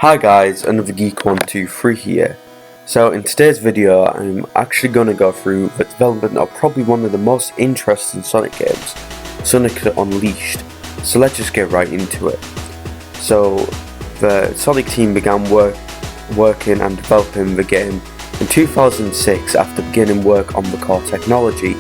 Hi guys, another Geek123 here. So in today's video I'm actually going to go through the development of probably one of the most interesting Sonic games, Sonic Unleashed. So let's just get right into it. So the Sonic team began working and developing the game in 2006 after beginning work on the core technology,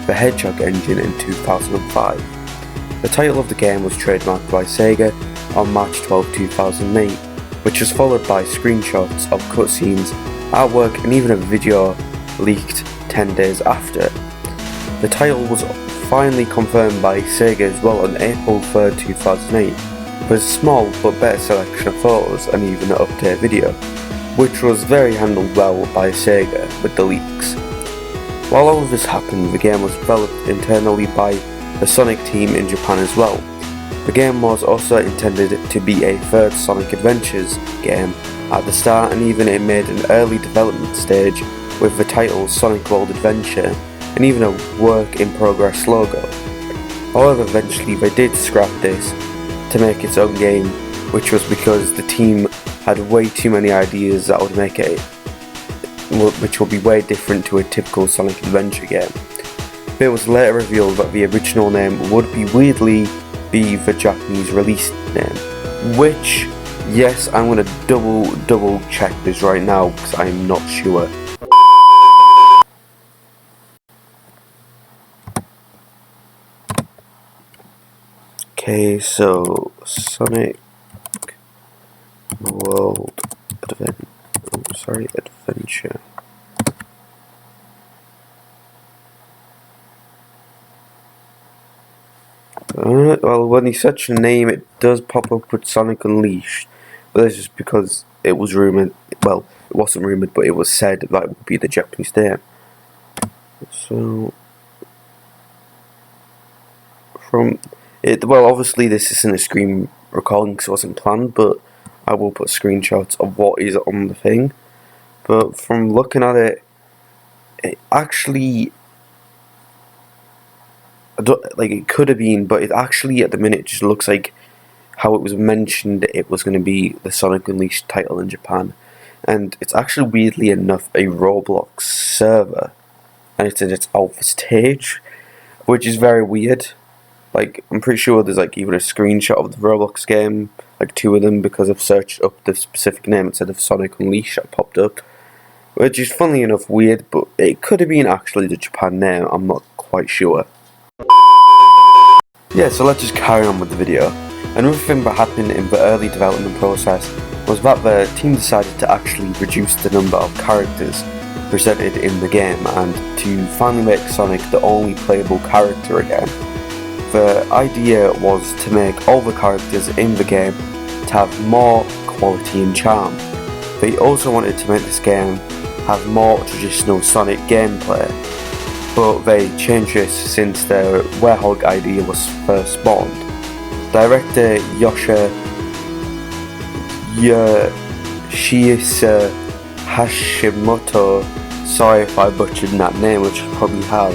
the Hedgehog engine, in 2005. The title of the game was trademarked by Sega on March 12, 2008, which was followed by screenshots of cutscenes, artwork and even a video leaked 10 days after. The title was finally confirmed by Sega as well on April 3, 2008, with a small but better selection of photos and even an update video, which was very handled well by Sega with the leaks. While all of this happened, the game was developed internally by the Sonic team in Japan as well. The game was also intended to be a third Sonic Adventures game at the start, and even it made an early development stage with the title Sonic World Adventure and even a work in progress logo. However, eventually they did scrap this to make its own game, which was because the team had way too many ideas that would make it, which would be way different to a typical Sonic Adventure game. It was later revealed that the original name would weirdly be the Japanese release name, which, yes, I'm going to double check this right now because I'm not sure. Okay, so Sonic World Adventure. Well, when you search the name, it does pop up with Sonic Unleashed, but that's just because it was rumoured. Well, it wasn't rumoured, but it was said that it would be the Japanese name. So, from it, well, obviously this isn't a screen recording because it wasn't planned, but I will put screenshots of what is on the thing. But from looking at it, it actually, it could have been, but it actually at the minute just looks like how it was mentioned it was going to be the Sonic Unleashed title in Japan, and it's actually weirdly enough a Roblox server, and it's in its alpha stage, which is very weird. Like, I'm pretty sure there's like even a screenshot of the Roblox game, like two of them, because I've searched up the specific name instead of Sonic Unleashed that popped up, which is funnily enough weird, but it could have been actually the Japan name, I'm not quite sure. Yeah, so let's just carry on with the video. Another thing that happened in the early development process was that the team decided to actually reduce the number of characters presented in the game and to finally make Sonic the only playable character again. The idea was to make all the characters in the game to have more quality and charm. They also wanted to make this game have more traditional Sonic gameplay, but they changed this since their Werehog idea was first spawned. Director Yoshihisa Hashimoto, sorry if I butchered that name, which I probably have,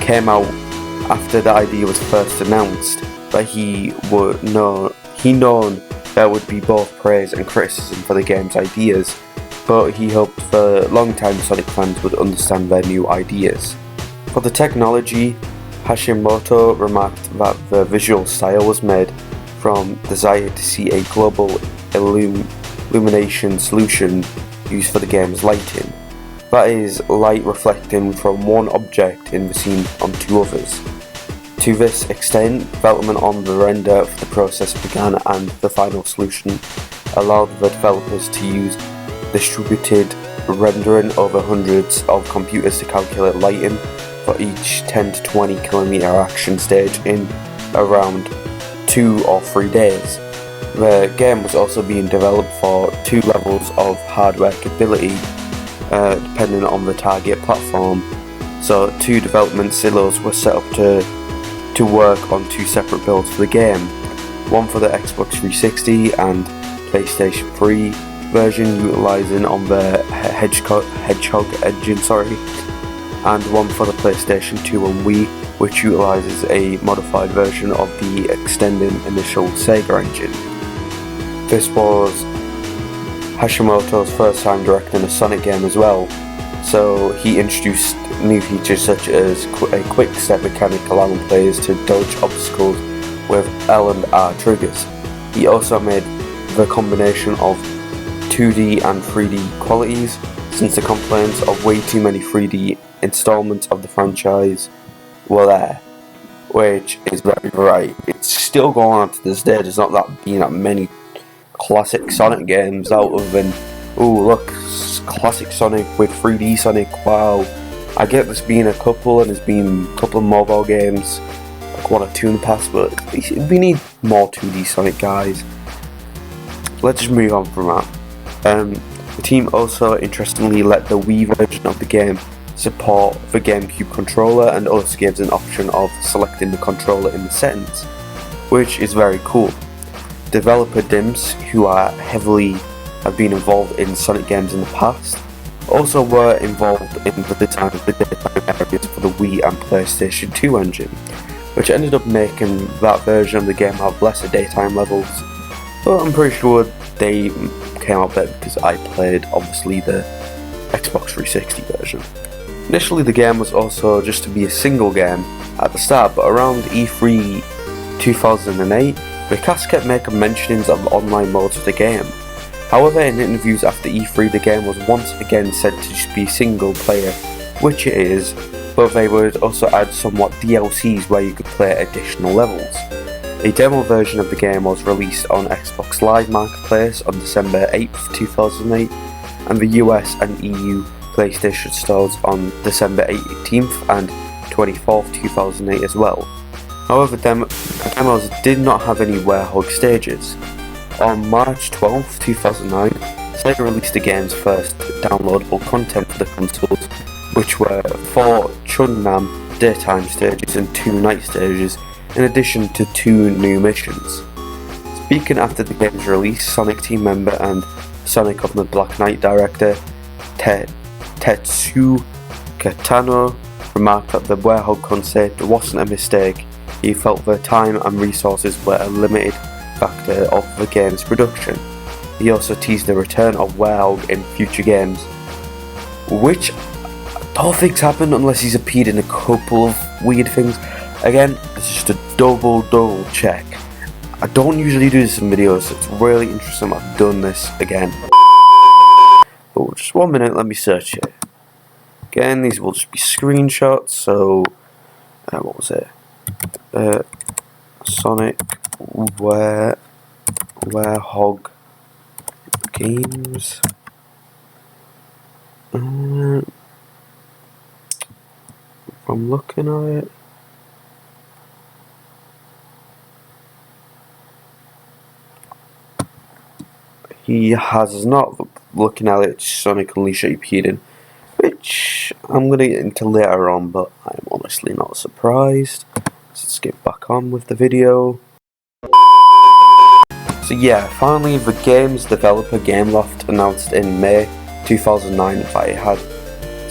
came out after the idea was first announced, but he known there would be both praise and criticism for the game's ideas, but he hoped the long-time Sonic fans would understand their new ideas. For the technology, Hashimoto remarked that the visual style was made from desire to see a global illumination solution used for the game's lighting. That is, light reflecting from one object in the scene onto others. To this extent, development on the render for the process began, and the final solution allowed the developers to use distributed rendering over hundreds of computers to calculate lighting for each 10 to 20 kilometer action stage in around 2 or 3 days. The game was also being developed for 2 levels of hardware capability, depending on the target platform. So 2 development silos were set up to work on 2 separate builds for the game, one for the Xbox 360 and PlayStation 3 version utilizing on the Hedgehog engine, and one for the PlayStation 2 and Wii, which utilizes a modified version of the extended initial Sega engine. This was Hashimoto's first time directing a Sonic game as well, so he introduced new features such as a quick step mechanic allowing players to dodge obstacles with L and R triggers. He also made the combination of 2D and 3D qualities, since the complaints of way too many 3D installments of the franchise were there, which is very right. It's still going on to this day. There's not that many classic Sonic games out of than, oh look, classic Sonic with 3D Sonic, wow. I get there's been a couple, and there's been a couple of mobile games, like 1 or 2 in the past, but we need more 2D Sonic, guys. Let's just move on from that. The team also interestingly let the Wii version of the game support the GameCube controller, and also gives an option of selecting the controller in the settings, which is very cool. Developer Dims, who have been involved in Sonic games in the past, also were involved in the design of the daytime areas for the Wii and PlayStation 2 engine, which ended up making that version of the game have lesser daytime levels, but I'm pretty sure they came out better because I played, obviously, the Xbox 360 version. Initially the game was also just to be a single game at the start, but around E3 2008, the cast kept making mentions of online modes of the game. However, in interviews after E3, the game was once again said to just be single player, which it is, but they would also add somewhat DLCs where you could play additional levels. A demo version of the game was released on Xbox Live Marketplace on December 8th, 2008, and the US and EU PlayStation stores on December 18th and 24th, 2008 as well. However, demos did not have any warehog stages. On March 12th, 2009, Sega released the game's first downloadable content for the consoles, which were 4 Chungnam daytime stages and 2 night stages, in addition to 2 new missions. Speaking after the game's release, Sonic team member and Sonic of the Black Knight director Tetsuya Kitano remarked that the warehog concept wasn't a mistake. He felt the time and resources were a limited factor of the game's production. He also teased the return of Warehog in future games, which I don't think's happened unless he's appeared in a couple of weird things. Again, it's just a double check. I don't usually do this in videos, so it's really interesting I've done this again. But just 1 minute, let me search it. Again, these will just be screenshots, so what was it? Sonic Warehog games. If I'm looking at it, he has not. Looking at it, Sonic Unleashed appeared in, which I'm going to get into later on, but I'm honestly not surprised. So let's get back on with the video. So yeah, finally the game's developer Gameloft announced in May 2009 that it had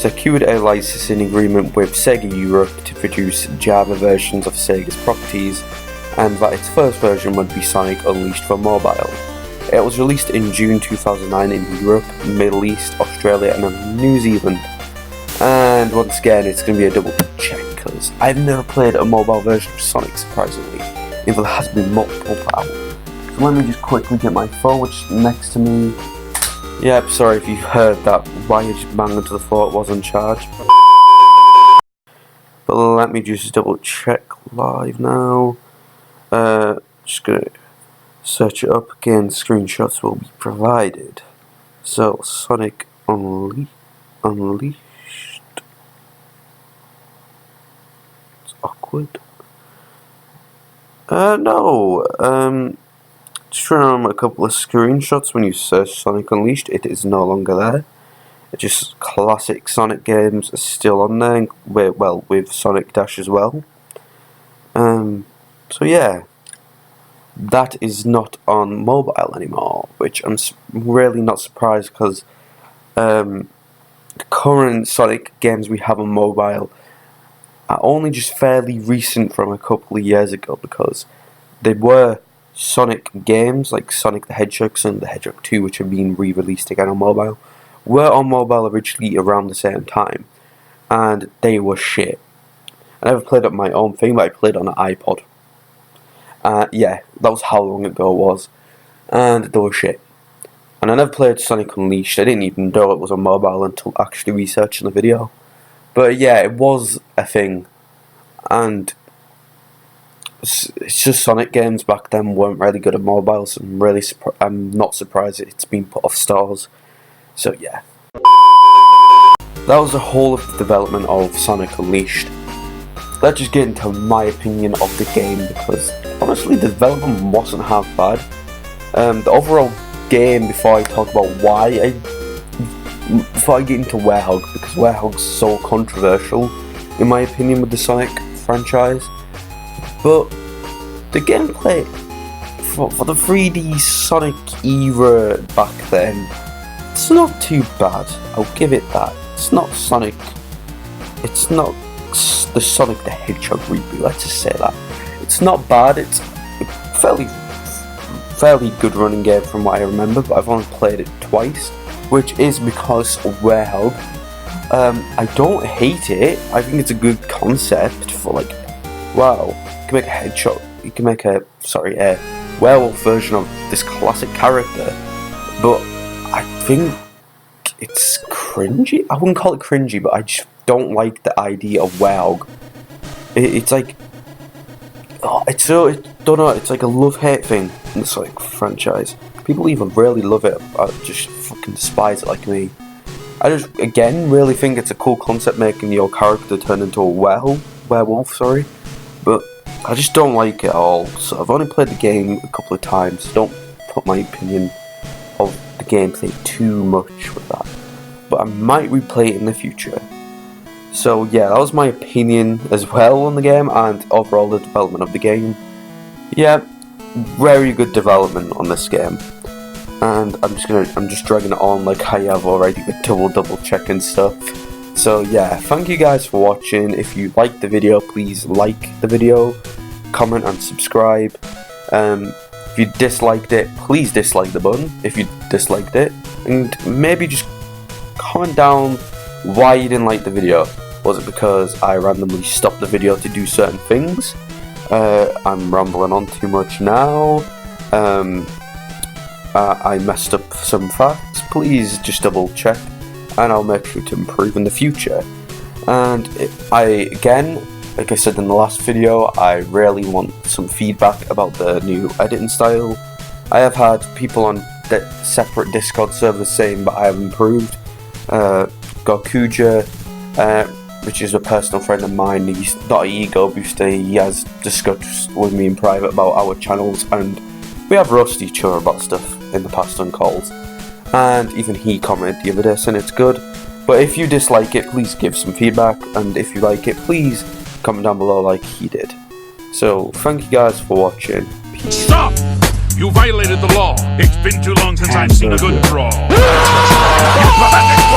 secured a licensing agreement with Sega Europe to produce Java versions of Sega's properties, and that its first version would be Sonic Unleashed for mobile. It was released in June 2009 in Europe, Middle East, Australia and New Zealand. And once again, it's going to be a double check because I've never played a mobile version of Sonic, surprisingly, if there has been multiple out. So let me just quickly get my phone, which is next to me. Yep, sorry if you heard that wire just bang into the floor, it was on charge. But let me just double check live now. Just gonna search it up again, screenshots will be provided. So, Sonic Unleashed. It's awkward. No, just from a couple of screenshots when you search Sonic Unleashed, it is no longer there. It's just classic Sonic games are still on there, with Sonic Dash as well. So yeah. That is not on mobile anymore, which I'm really not surprised because the current Sonic games we have on mobile are only just fairly recent from a couple of years ago, because they were Sonic games like Sonic the Hedgehog and the Hedgehog 2, which have been re-released again on mobile, were on mobile originally around the same time, and they were shit. I never played on my own thing, but I played on an iPod. Yeah, that was how long ago it was, and they were shit. And I never played Sonic Unleashed. I didn't even know it was on mobile until actually researching the video. But yeah, it was a thing, and it's just Sonic games back then weren't really good at mobile, so I'm not surprised it's been put off stores. So yeah, that was the whole of the development of Sonic Unleashed. Let's just get into my opinion of the game, because honestly the development wasn't half bad. The overall game, before I talk about before I get into Werehog, because Werehog's so controversial in my opinion with the Sonic franchise, but the gameplay for the 3D Sonic era back then, it's not too bad. I'll give it that. It's not Sonic. It's not the Sonic the Hedgehog reboot. Let's just say that it's not bad. It's a fairly good running game from what I remember, but I've only played it twice, which is because of Werehog. I don't hate it. I think it's a good concept for, like, wow, you can make a hedgehog. You can make a werewolf version of this classic character, but I think it's cringy. I wouldn't call it cringy, but I just don't like the idea of Werehog. It's like, I don't know. It's like a love-hate thing in the Sonic franchise. People either really love it, or just fucking despise it like me. I just, again, really think it's a cool concept, making your character turn into a werewolf, but I just don't like it at all. So I've only played the game a couple of times. Don't put my opinion of the gameplay too much with that, but I might replay it in the future. So yeah, that was my opinion as well on the game and overall the development of the game. Yeah, very good development on this game, and I'm just dragging it on like I have already with double checking stuff. So yeah, thank you guys for watching. If you liked the video, please like the video, comment and subscribe. If you disliked it, please dislike the button if you disliked it, and maybe just comment down why you didn't like the video. Was it because I randomly stopped the video to do certain things? I'm rambling on too much now. I messed up some facts. Please just double check, and I'll make sure to improve in the future. And again, like I said in the last video, I really want some feedback about the new editing style. I have had people on separate Discord servers saying that I have improved. Gokuja, which is a personal friend of mine, he's not an ego booster, he has discussed with me in private about our channels, and we have roasted each other about stuff in the past on calls, and even he commented the other day saying it's good. But if you dislike it, please give some feedback, and if you like it, please comment down below like he did. So thank you guys for watching. Peace. Stop! You violated the law. It's been too long since I've seen a good brawl. You pathetic worm!